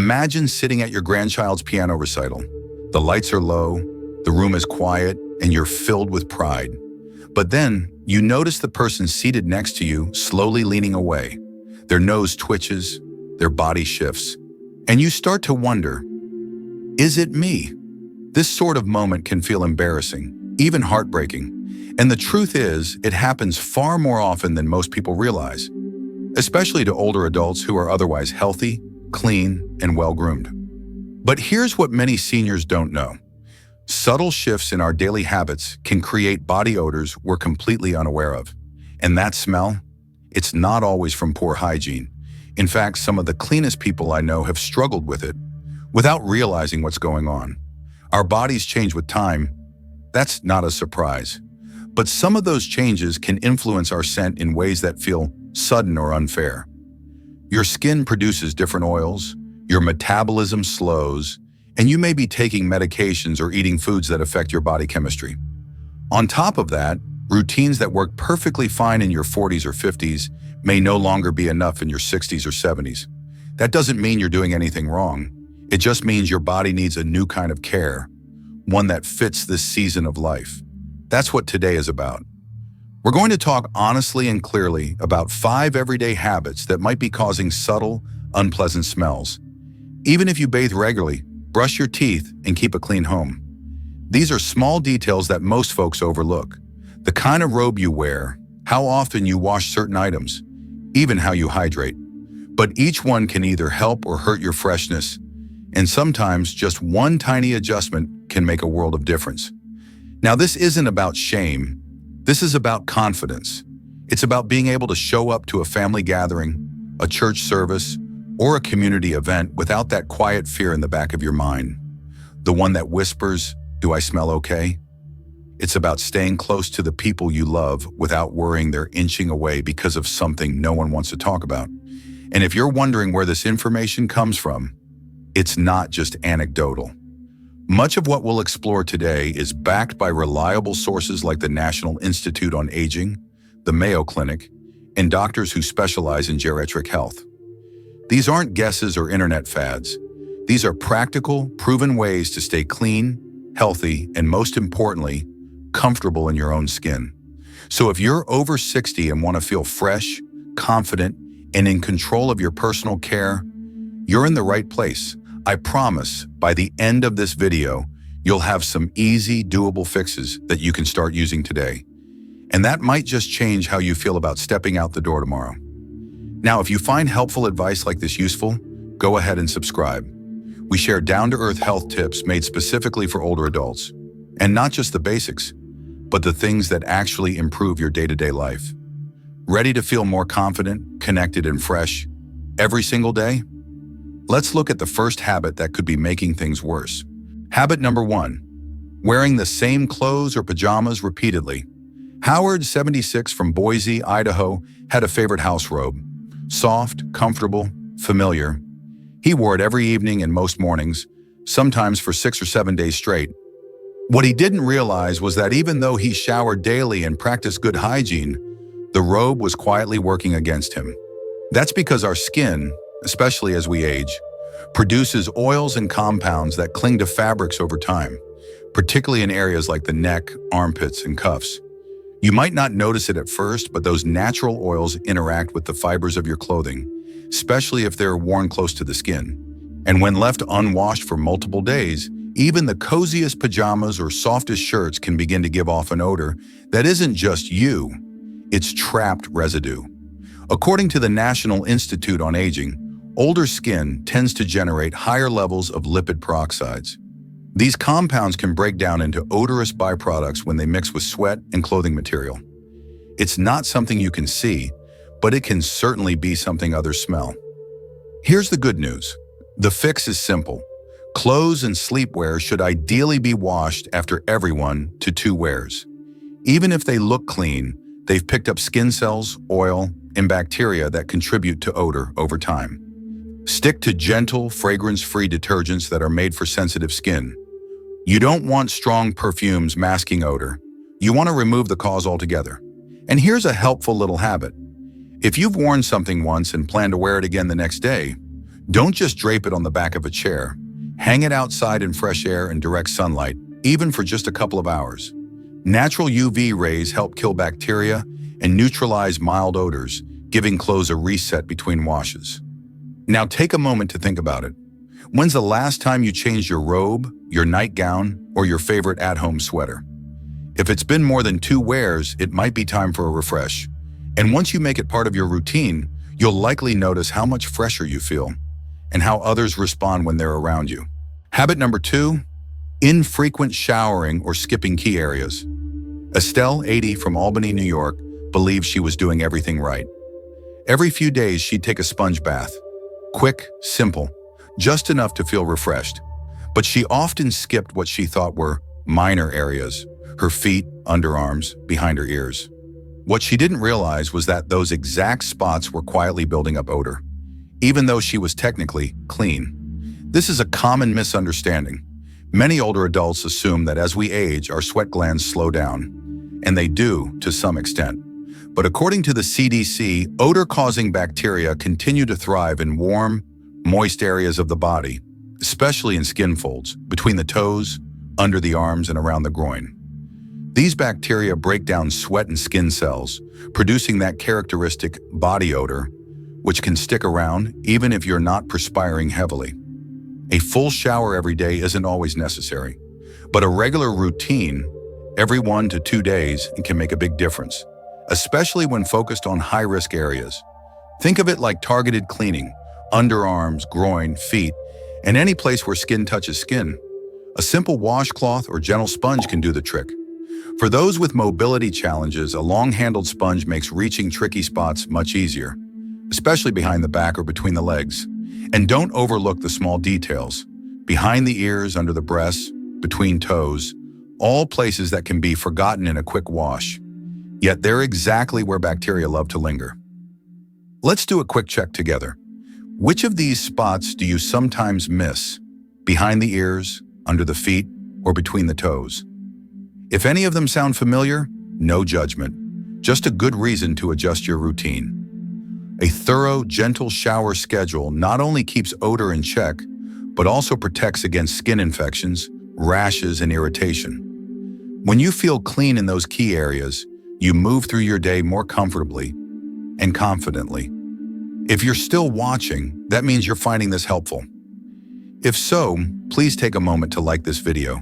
Imagine sitting at your grandchild's piano recital. The lights are low, the room is quiet, and you're filled with pride. But then, you notice the person seated next to you slowly leaning away. Their nose twitches, their body shifts, and you start to wonder, is it me? This sort of moment can feel embarrassing, even heartbreaking. And the truth is, it happens far more often than most people realize, especially to older adults who are otherwise healthy, clean, and well-groomed. But here's what many seniors don't know. Subtle shifts in our daily habits can create body odors we're completely unaware of. And that smell? It's not always from poor hygiene. In fact, some of the cleanest people I know have struggled with it without realizing what's going on. Our bodies change with time. That's not a surprise. But some of those changes can influence our scent in ways that feel sudden or unfair. Your skin produces different oils, your metabolism slows, and you may be taking medications or eating foods that affect your body chemistry. On top of that, routines that work perfectly fine in your 40s or 50s may no longer be enough in your 60s or 70s. That doesn't mean you're doing anything wrong. It just means your body needs a new kind of care, one that fits this season of life. That's what today is about. We're going to talk honestly and clearly about 5 everyday habits that might be causing subtle, unpleasant smells. Even if you bathe regularly, brush your teeth, and keep a clean home. These are small details that most folks overlook. The kind of robe you wear, how often you wash certain items, even how you hydrate. But each one can either help or hurt your freshness, and sometimes just one tiny adjustment can make a world of difference. Now, this isn't about shame. This is about confidence. It's about being able to show up to a family gathering, a church service, or a community event without that quiet fear in the back of your mind. The one that whispers, "Do I smell okay?" It's about staying close to the people you love without worrying they're inching away because of something no one wants to talk about. And if you're wondering where this information comes from, it's not just anecdotal. Much of what we'll explore today is backed by reliable sources like the National Institute on Aging, the Mayo Clinic, and doctors who specialize in geriatric health. These aren't guesses or internet fads. These are practical, proven ways to stay clean, healthy, and most importantly, comfortable in your own skin. So if you're over 60 and want to feel fresh, confident, and in control of your personal care, you're in the right place. I promise, by the end of this video, you'll have some easy, doable fixes that you can start using today. And that might just change how you feel about stepping out the door tomorrow. Now, if you find helpful advice like this useful, go ahead and subscribe. We share down-to-earth health tips made specifically for older adults. And not just the basics, but the things that actually improve your day-to-day life. Ready to feel more confident, connected, and fresh every single day? Let's look at the first habit that could be making things worse. Habit number 1, wearing the same clothes or pajamas repeatedly. Howard, 76, from Boise, Idaho, had a favorite house robe. Soft, comfortable, familiar. He wore it every evening and most mornings, sometimes for 6 or 7 days straight. What he didn't realize was that even though he showered daily and practiced good hygiene, the robe was quietly working against him. That's because our skin, especially as we age, produces oils and compounds that cling to fabrics over time, particularly in areas like the neck, armpits, and cuffs. You might not notice it at first, but those natural oils interact with the fibers of your clothing, especially if they're worn close to the skin. And when left unwashed for multiple days, even the coziest pajamas or softest shirts can begin to give off an odor that isn't just you, it's trapped residue. According to the National Institute on Aging, older skin tends to generate higher levels of lipid peroxides. These compounds can break down into odorous byproducts when they mix with sweat and clothing material. It's not something you can see, but it can certainly be something others smell. Here's the good news. The fix is simple. Clothes and sleepwear should ideally be washed after every 1 to 2 wears. Even if they look clean, they've picked up skin cells, oil, and bacteria that contribute to odor over time. Stick to gentle, fragrance-free detergents that are made for sensitive skin. You don't want strong perfumes masking odor. You want to remove the cause altogether. And here's a helpful little habit. If you've worn something once and plan to wear it again the next day, Don't just drape it on the back of a chair. Hang it outside in fresh air and direct sunlight, even for just a couple of hours. Natural UV rays help kill bacteria and neutralize mild odors, giving clothes a reset between washes. Now take a moment to think about it. When's the last time you changed your robe, your nightgown, or your favorite at-home sweater? If it's been more than 2 wears, it might be time for a refresh. And once you make it part of your routine, you'll likely notice how much fresher you feel and how others respond when they're around you. Habit number 2, infrequent showering or skipping key areas. Estelle, 80, from Albany, New York, believed she was doing everything right. Every few days, she'd take a sponge bath. Quick, simple, just enough to feel refreshed. But she often skipped what she thought were minor areas: her feet, underarms, behind her ears. What she didn't realize was that those exact spots were quietly building up odor, even though she was technically clean. This is a common misunderstanding. Many older adults assume that as we age, our sweat glands slow down, and they do to some extent. But according to the CDC, odor-causing bacteria continue to thrive in warm, moist areas of the body, especially in skin folds, between the toes, under the arms, and around the groin. These bacteria break down sweat and skin cells, producing that characteristic body odor, which can stick around even if you're not perspiring heavily. A full shower every day isn't always necessary, but a regular routine every 1 to 2 days can make a big difference, especially when focused on high-risk areas. Think of it like targeted cleaning: underarms, groin, feet, and any place where skin touches skin. A simple washcloth or gentle sponge can do the trick. For those with mobility challenges, a long-handled sponge makes reaching tricky spots much easier, especially behind the back or between the legs. And don't overlook the small details: behind the ears, under the breasts, between toes, all places that can be forgotten in a quick wash. Yet they're exactly where bacteria love to linger. Let's do a quick check together. Which of these spots do you sometimes miss? Behind the ears, under the feet, or between the toes? If any of them sound familiar, no judgment, just a good reason to adjust your routine. A thorough, gentle shower schedule not only keeps odor in check, but also protects against skin infections, rashes, and irritation. When you feel clean in those key areas, you move through your day more comfortably and confidently. If you're still watching, that means you're finding this helpful. If so, please take a moment to like this video.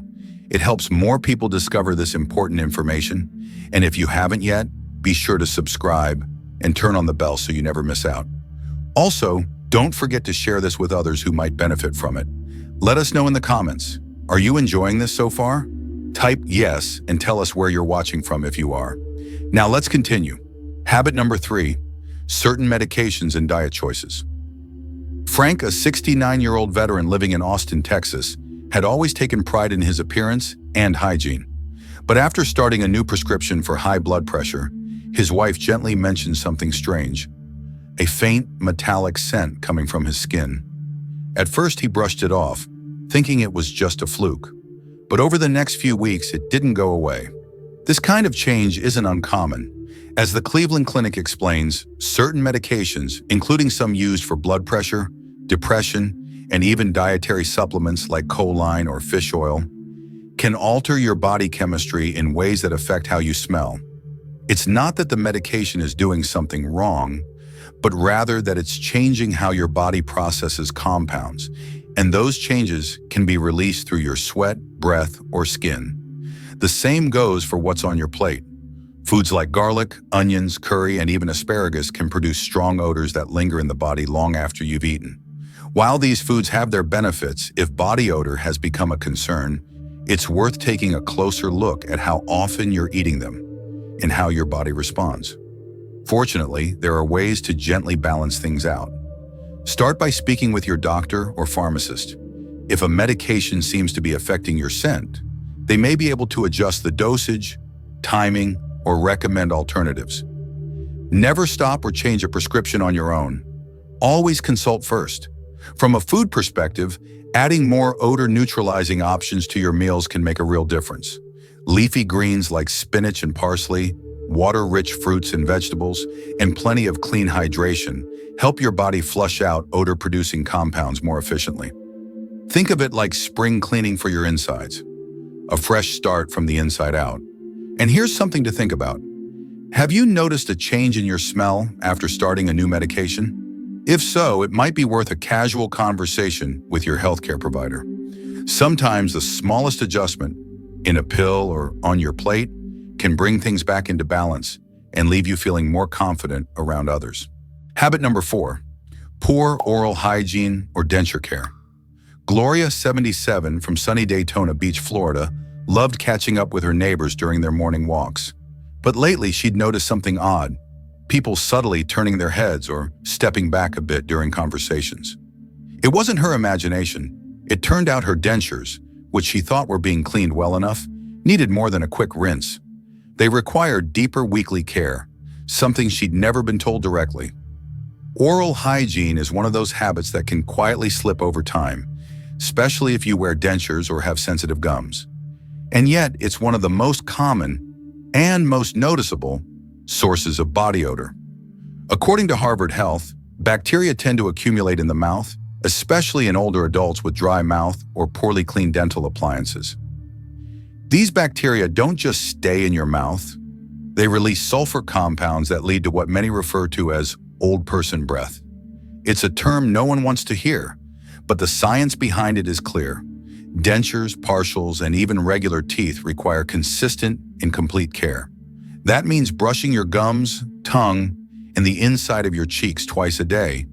It helps more people discover this important information. And if you haven't yet, be sure to subscribe and turn on the bell so you never miss out. Also, don't forget to share this with others who might benefit from it. Let us know in the comments. Are you enjoying this so far? Type yes and tell us where you're watching from if you are. Now let's continue. Habit number 3, certain medications and diet choices. Frank, a 69-year-old veteran living in Austin, Texas, had always taken pride in his appearance and hygiene. But after starting a new prescription for high blood pressure, his wife gently mentioned something strange: a faint, metallic scent coming from his skin. At first, he brushed it off, thinking it was just a fluke. But over the next few weeks, it didn't go away. This kind of change isn't uncommon. As the Cleveland Clinic explains, certain medications, including some used for blood pressure, depression, and even dietary supplements like choline or fish oil, can alter your body chemistry in ways that affect how you smell. It's not that the medication is doing something wrong, but rather that it's changing how your body processes compounds, and those changes can be released through your sweat, breath, or skin. The same goes for what's on your plate. Foods like garlic, onions, curry, and even asparagus can produce strong odors that linger in the body long after you've eaten. While these foods have their benefits, if body odor has become a concern, it's worth taking a closer look at how often you're eating them and how your body responds. Fortunately, there are ways to gently balance things out. Start by speaking with your doctor or pharmacist. If a medication seems to be affecting your scent, they may be able to adjust the dosage, timing, or recommend alternatives. Never stop or change a prescription on your own. Always consult first. From a food perspective, adding more odor-neutralizing options to your meals can make a real difference. Leafy greens like spinach and parsley, water-rich fruits and vegetables, and plenty of clean hydration help your body flush out odor-producing compounds more efficiently. Think of it like spring cleaning for your insides, a fresh start from the inside out. And here's something to think about. Have you noticed a change in your smell after starting a new medication? If so, it might be worth a casual conversation with your healthcare provider. Sometimes the smallest adjustment, in a pill or on your plate, can bring things back into balance and leave you feeling more confident around others. Habit number 4, poor oral hygiene or denture care. Gloria, 77, from sunny Daytona Beach, Florida, loved catching up with her neighbors during their morning walks. But lately she'd noticed something odd, people subtly turning their heads or stepping back a bit during conversations. It wasn't her imagination. It turned out her dentures, which she thought were being cleaned well enough, needed more than a quick rinse. They required deeper weekly care, something she'd never been told directly. Oral hygiene is one of those habits that can quietly slip over time, especially if you wear dentures or have sensitive gums. And yet, it's one of the most common and most noticeable sources of body odor. According to Harvard Health, bacteria tend to accumulate in the mouth, especially in older adults with dry mouth or poorly cleaned dental appliances. These bacteria don't just stay in your mouth. They release sulfur compounds that lead to what many refer to as old person breath. It's a term no one wants to hear, but the science behind it is clear. Dentures, partials, and even regular teeth require consistent and complete care. That means brushing your gums, tongue, and the inside of your cheeks twice a day,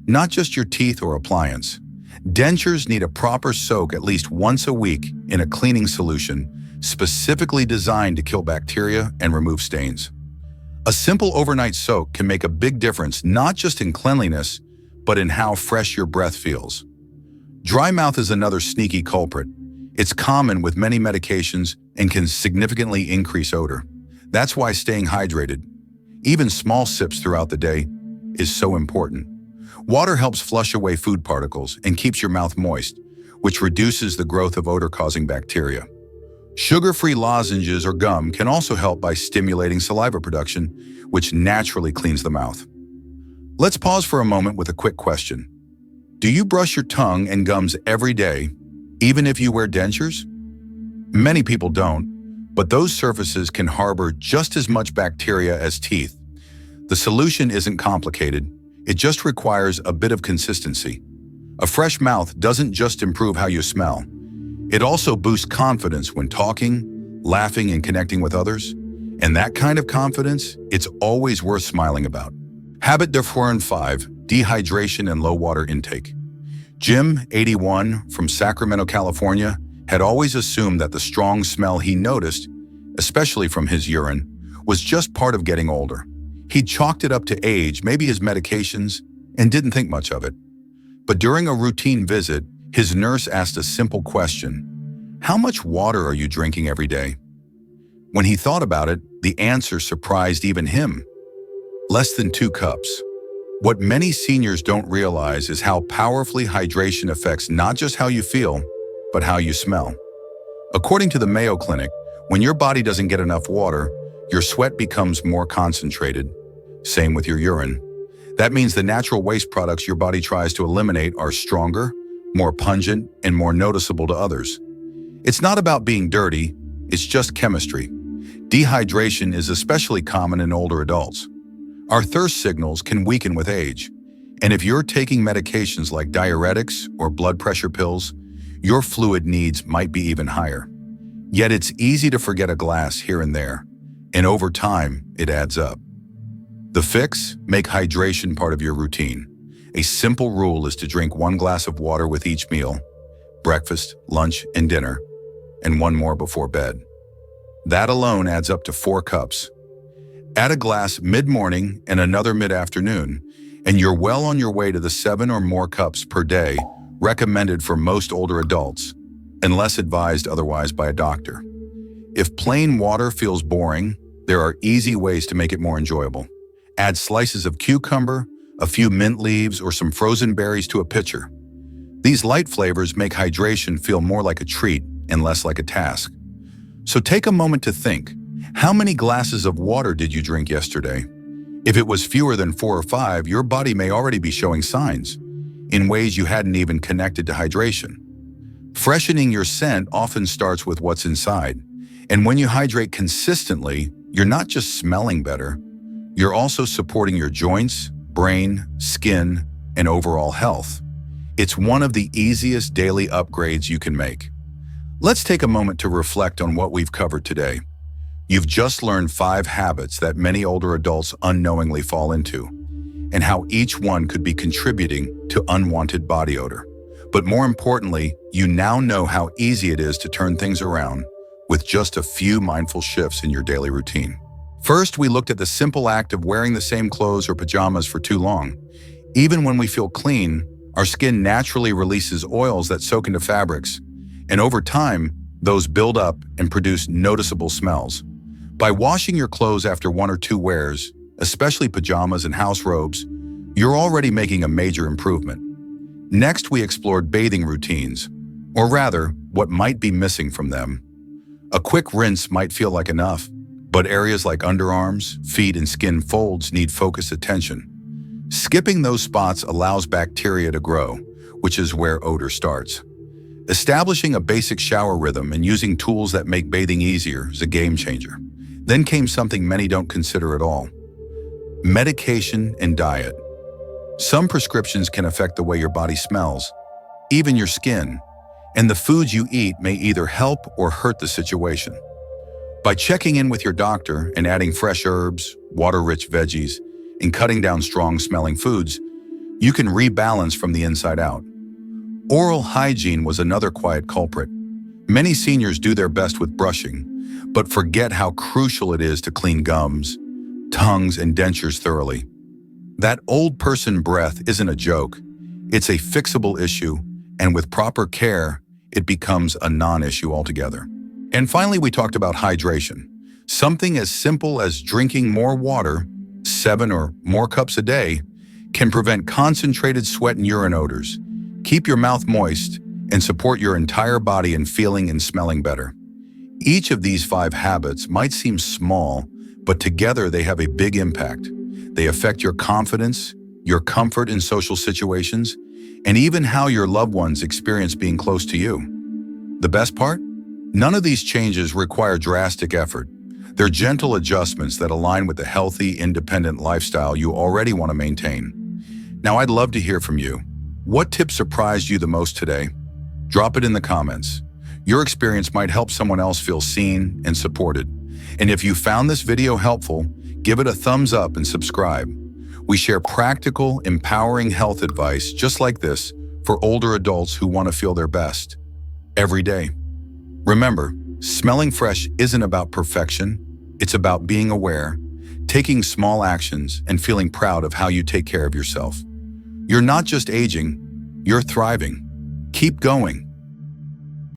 not just your teeth or appliance. Dentures need a proper soak at least once a week in a cleaning solution specifically designed to kill bacteria and remove stains. A simple overnight soak can make a big difference not just in cleanliness, but in how fresh your breath feels. Dry mouth is another sneaky culprit. It's common with many medications and can significantly increase odor. That's why staying hydrated, even small sips throughout the day, is so important. Water helps flush away food particles and keeps your mouth moist, which reduces the growth of odor-causing bacteria. Sugar-free lozenges or gum can also help by stimulating saliva production, which naturally cleans the mouth. Let's pause for a moment with a quick question. Do you brush your tongue and gums every day, even if you wear dentures? Many people don't, but those surfaces can harbor just as much bacteria as teeth. The solution isn't complicated. It just requires a bit of consistency. A fresh mouth doesn't just improve how you smell. It also boosts confidence when talking, laughing, and connecting with others. And that kind of confidence, it's always worth smiling about. Habit number 5, dehydration and low water intake. Jim, 81, from Sacramento, California, had always assumed that the strong smell he noticed, especially from his urine, was just part of getting older. He chalked it up to age, maybe his medications, and didn't think much of it. But during a routine visit, his nurse asked a simple question: how much water are you drinking every day? When he thought about it, the answer surprised even him. Less than 2 cups. What many seniors don't realize is how powerfully hydration affects not just how you feel, but how you smell. According to the Mayo Clinic, when your body doesn't get enough water, your sweat becomes more concentrated. Same with your urine. That means the natural waste products your body tries to eliminate are stronger, more pungent, and more noticeable to others. It's not about being dirty, it's just chemistry. Dehydration is especially common in older adults. Our thirst signals can weaken with age, and if you're taking medications like diuretics or blood pressure pills, your fluid needs might be even higher. Yet it's easy to forget a glass here and there, and over time, it adds up. The fix? Make hydration part of your routine. A simple rule is to drink 1 glass of water with each meal, breakfast, lunch, and dinner, and 1 more before bed. That alone adds up to 4 cups. Add a glass mid-morning and another mid-afternoon, and you're well on your way to the 7 or more cups per day recommended for most older adults, unless advised otherwise by a doctor. If plain water feels boring, there are easy ways to make it more enjoyable. Add slices of cucumber, a few mint leaves, or some frozen berries to a pitcher. These light flavors make hydration feel more like a treat and less like a task. So take a moment to think. How many glasses of water did you drink yesterday? If it was fewer than 4 or 5, your body may already be showing signs in ways you hadn't even connected to hydration. Freshening your scent often starts with what's inside. And when you hydrate consistently, you're not just smelling better, you're also supporting your joints, brain, skin, and overall health. It's one of the easiest daily upgrades you can make. Let's take a moment to reflect on what we've covered today. You've just learned 5 habits that many older adults unknowingly fall into, and how each one could be contributing to unwanted body odor. But more importantly, you now know how easy it is to turn things around with just a few mindful shifts in your daily routine. First, we looked at the simple act of wearing the same clothes or pajamas for too long. Even when we feel clean, our skin naturally releases oils that soak into fabrics, and over time, those build up and produce noticeable smells. By washing your clothes after 1 or 2 wears, especially pajamas and house robes, you're already making a major improvement. Next, we explored bathing routines, or rather, what might be missing from them. A quick rinse might feel like enough, but areas like underarms, feet, and skin folds need focused attention. Skipping those spots allows bacteria to grow, which is where odor starts. Establishing a basic shower rhythm and using tools that make bathing easier is a game changer. Then came something many don't consider at all: medication and diet. Some prescriptions can affect the way your body smells, even your skin, and the foods you eat may either help or hurt the situation. By checking in with your doctor and adding fresh herbs, water-rich veggies, and cutting down strong-smelling foods, you can rebalance from the inside out. Oral hygiene was another quiet culprit. Many seniors do their best with brushing, but forget how crucial it is to clean gums, tongues, and dentures thoroughly. That old person breath isn't a joke. It's a fixable issue, and with proper care, it becomes a non-issue altogether. And finally, we talked about hydration. Something as simple as drinking more water, 7 or more cups a day, can prevent concentrated sweat and urine odors, keep your mouth moist, and support your entire body in feeling and smelling better. Each of these 5 habits might seem small, but together they have a big impact. They affect your confidence, your comfort in social situations, and even how your loved ones experience being close to you. The best part? None of these changes require drastic effort. They're gentle adjustments that align with the healthy, independent lifestyle you already want to maintain. Now, I'd love to hear from you. What tip surprised you the most today? Drop it in the comments. Your experience might help someone else feel seen and supported. And if you found this video helpful, give it a thumbs up and subscribe. We share practical, empowering health advice just like this for older adults who want to feel their best every day. Remember, smelling fresh isn't about perfection. It's about being aware, taking small actions, and feeling proud of how you take care of yourself. You're not just aging, you're thriving. Keep going.